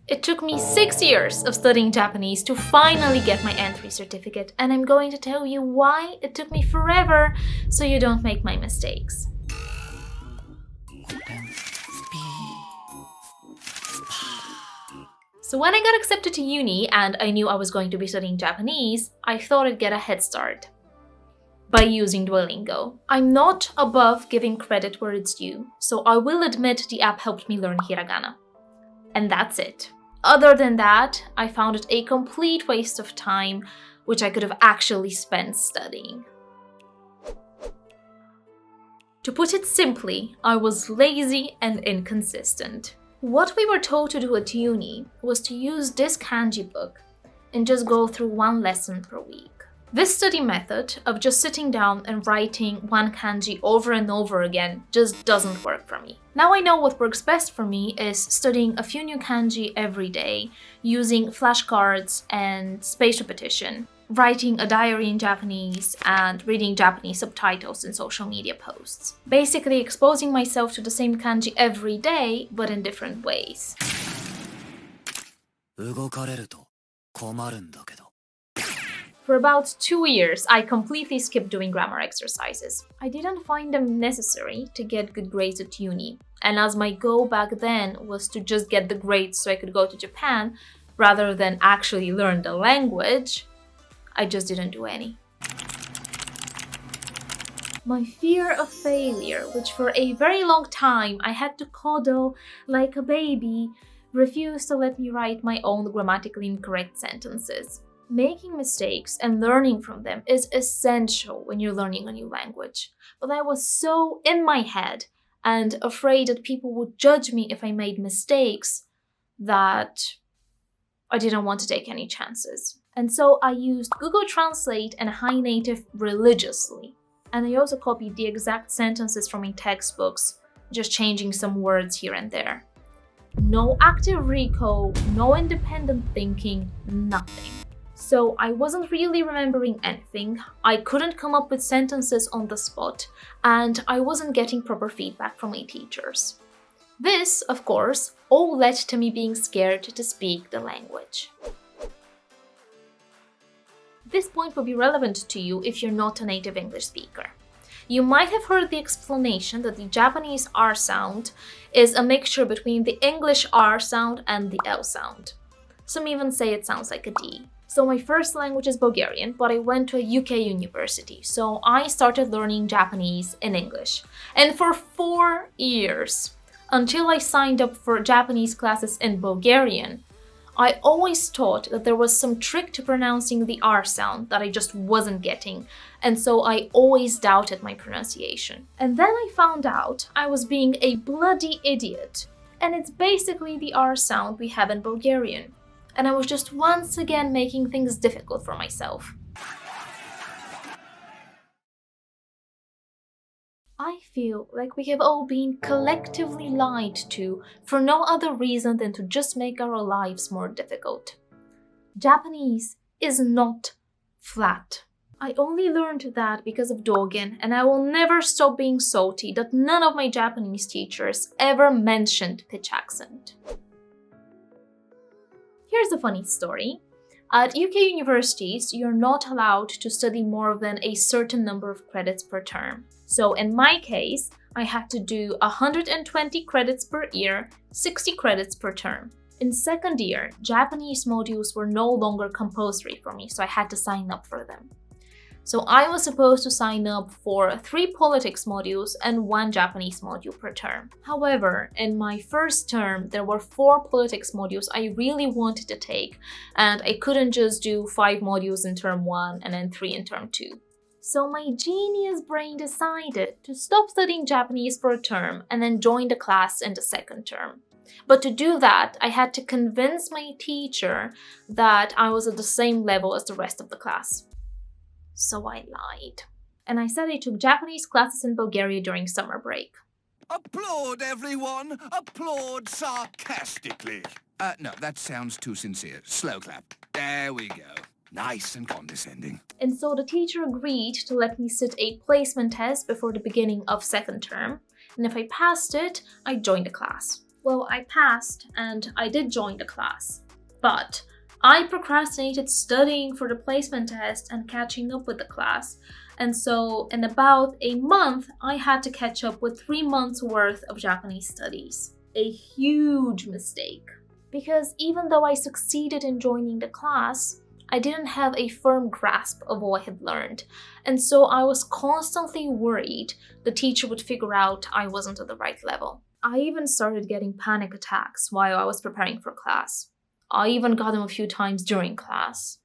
It took me 6 years of studying Japanese to finally get my entry certificate, and I'm going to tell you why it took me forever so you don't make my mistakes. So when I got accepted to uni and I knew I was going to be studying Japanese, I thought I'd get a head start by using Duolingo. I'm not above giving credit where it's due, so I will admit the app helped me learn hiragana. And that's it. Other than that, I found it a complete waste of time, which I could have actually spent studying. To put it simply, I was lazy and inconsistent. What we were told to do at uni was to use this kanji book and just go through one lesson per week. This study method of just sitting down and writing one kanji over and over again just doesn't work for me. Now I know what works best for me is studying a few new kanji every day, using flashcards and spaced repetition, writing a diary in Japanese, and reading Japanese subtitles in social media posts. Basically exposing myself to the same kanji every day, but in different ways. For about 2 years, I completely skipped doing grammar exercises. I didn't find them necessary to get good grades at uni, and as my goal back then was to just get the grades so I could go to Japan, rather than actually learn the language, I just didn't do any. My fear of failure, which for a very long time I had to coddle like a baby, refused to let me write my own grammatically incorrect sentences. Making mistakes and learning from them is essential when you're learning a new language. But I was so in my head and afraid that people would judge me if I made mistakes that I didn't want to take any chances. And so I used Google Translate and Hi Native religiously. And I also copied the exact sentences from my textbooks, just changing some words here and there. No active recall, no independent thinking, nothing. So I wasn't really remembering anything, I couldn't come up with sentences on the spot, and I wasn't getting proper feedback from my teachers. This, of course, all led to me being scared to speak the language. This point will be relevant to you if you're not a native English speaker. You might have heard the explanation that the Japanese R sound is a mixture between the English R sound and the L sound. Some even say it sounds like a D. So my first language is Bulgarian, but I went to a UK university, so I started learning Japanese in English. And for 4 years, until I signed up for Japanese classes in Bulgarian, I always thought that there was some trick to pronouncing the R sound that I just wasn't getting, and so I always doubted my pronunciation. And then I found out I was being a bloody idiot, and it's basically the R sound we have in Bulgarian. And I was just once again making things difficult for myself. I feel like we have all been collectively lied to for no other reason than to just make our lives more difficult. Japanese is not flat. I only learned that because of Dogen, and I will never stop being salty that none of my Japanese teachers ever mentioned pitch accent. Here's a funny story. At UK universities, you're not allowed to study more than a certain number of credits per term. So in my case, I had to do 120 credits per year, 60 credits per term. In second year, Japanese modules were no longer compulsory for me, so I had to sign up for them. So I was supposed to sign up for 3 politics modules and 1 Japanese module per term. However, in my first term, there were 4 politics modules I really wanted to take, and I couldn't just do 5 modules in term 1 and then 3 in term 2. So my genius brain decided to stop studying Japanese for a term and then join the class in the second term. But to do that, I had to convince my teacher that I was at the same level as the rest of the class. So I lied. And I said I took Japanese classes in Bulgaria during summer break. Applaud, everyone! Applaud sarcastically. No, that sounds too sincere. Slow clap. There we go. Nice and condescending. And so the teacher agreed to let me sit a placement test before the beginning of second term. And if I passed it, I joined the class. Well, I passed and I did join the class, but I procrastinated studying for the placement test and catching up with the class. And so, in about a month, I had to catch up with 3 months worth of Japanese studies. A huge mistake. Because even though I succeeded in joining the class, I didn't have a firm grasp of what I had learned, and so I was constantly worried the teacher would figure out I wasn't at the right level. I even started getting panic attacks while I was preparing for class. I even got them a few times during class.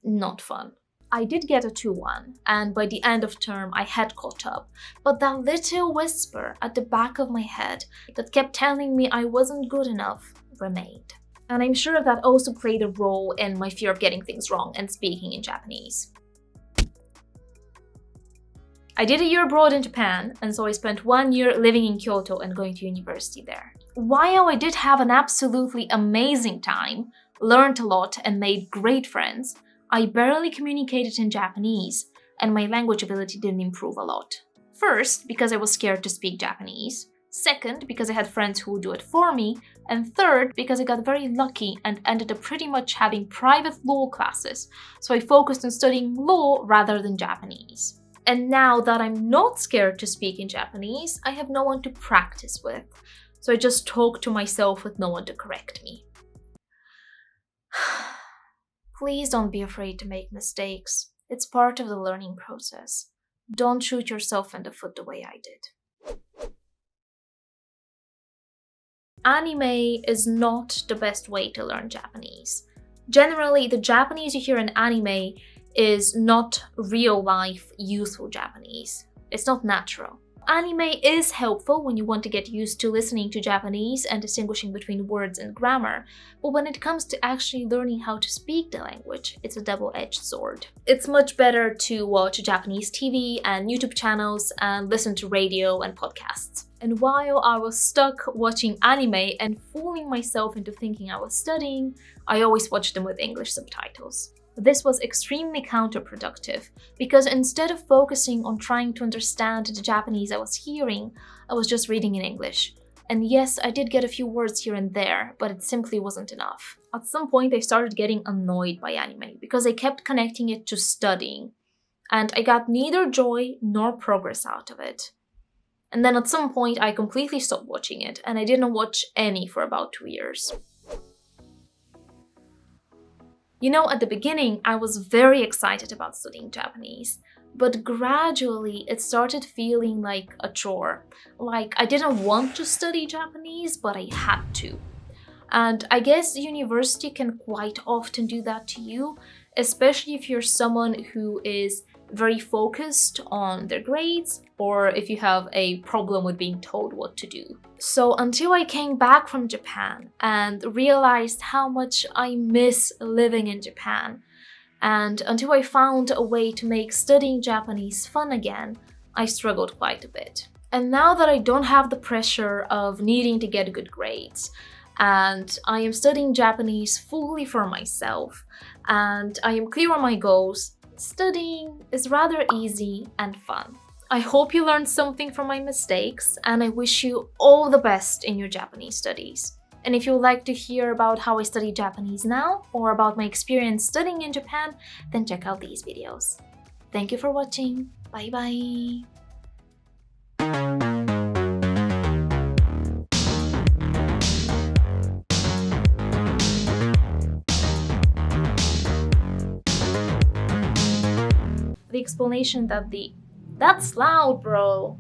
Not fun. I did get a 2-1, and by the end of term I had caught up, but that little whisper at the back of my head that kept telling me I wasn't good enough remained. And I'm sure that also played a role in my fear of getting things wrong and speaking in Japanese. I did a year abroad in Japan, and so I spent 1 year living in Kyoto and going to university there. While I did have an absolutely amazing time, learned a lot, and made great friends, I barely communicated in Japanese, and my language ability didn't improve a lot. First, because I was scared to speak Japanese. Second, because I had friends who would do it for me. And third, because I got very lucky and ended up pretty much having private law classes, so I focused on studying law rather than Japanese. And now that I'm not scared to speak in Japanese, I have no one to practice with, so I just talk to myself with no one to correct me. Please don't be afraid to make mistakes. It's part of the learning process. Don't shoot yourself in the foot the way I did. Anime is not the best way to learn Japanese. Generally, the Japanese you hear in anime is not real-life, useful Japanese. It's not natural. Anime is helpful when you want to get used to listening to Japanese and distinguishing between words and grammar, but when it comes to actually learning how to speak the language, it's a double-edged sword. It's much better to watch Japanese TV and YouTube channels and listen to radio and podcasts. And while I was stuck watching anime and fooling myself into thinking I was studying, I always watched them with English subtitles. This was extremely counterproductive, because instead of focusing on trying to understand the Japanese I was hearing, I was just reading in English. And yes, I did get a few words here and there, but it simply wasn't enough. At some point I started getting annoyed by anime, because I kept connecting it to studying, and I got neither joy nor progress out of it. And then at some point I completely stopped watching it, and I didn't watch any for about 2 years. You know, at the beginning, I was very excited about studying Japanese, but gradually it started feeling like a chore. Like I didn't want to study Japanese, but I had to. And I guess university can quite often do that to you, especially if you're someone who is very focused on their grades, or if you have a problem with being told what to do. So until I came back from Japan and realized how much I miss living in Japan, and until I found a way to make studying Japanese fun again, I struggled quite a bit. And now that I don't have the pressure of needing to get good grades, and I am studying Japanese fully for myself, and I am clear on my goals, studying is rather easy and fun. I hope you learned something from my mistakes, and I wish you all the best in your Japanese studies. And if you would like to hear about how I study Japanese now, or about my experience studying in Japan, then check out these videos. Thank you for watching. Bye bye! The explanation that that's loud, bro.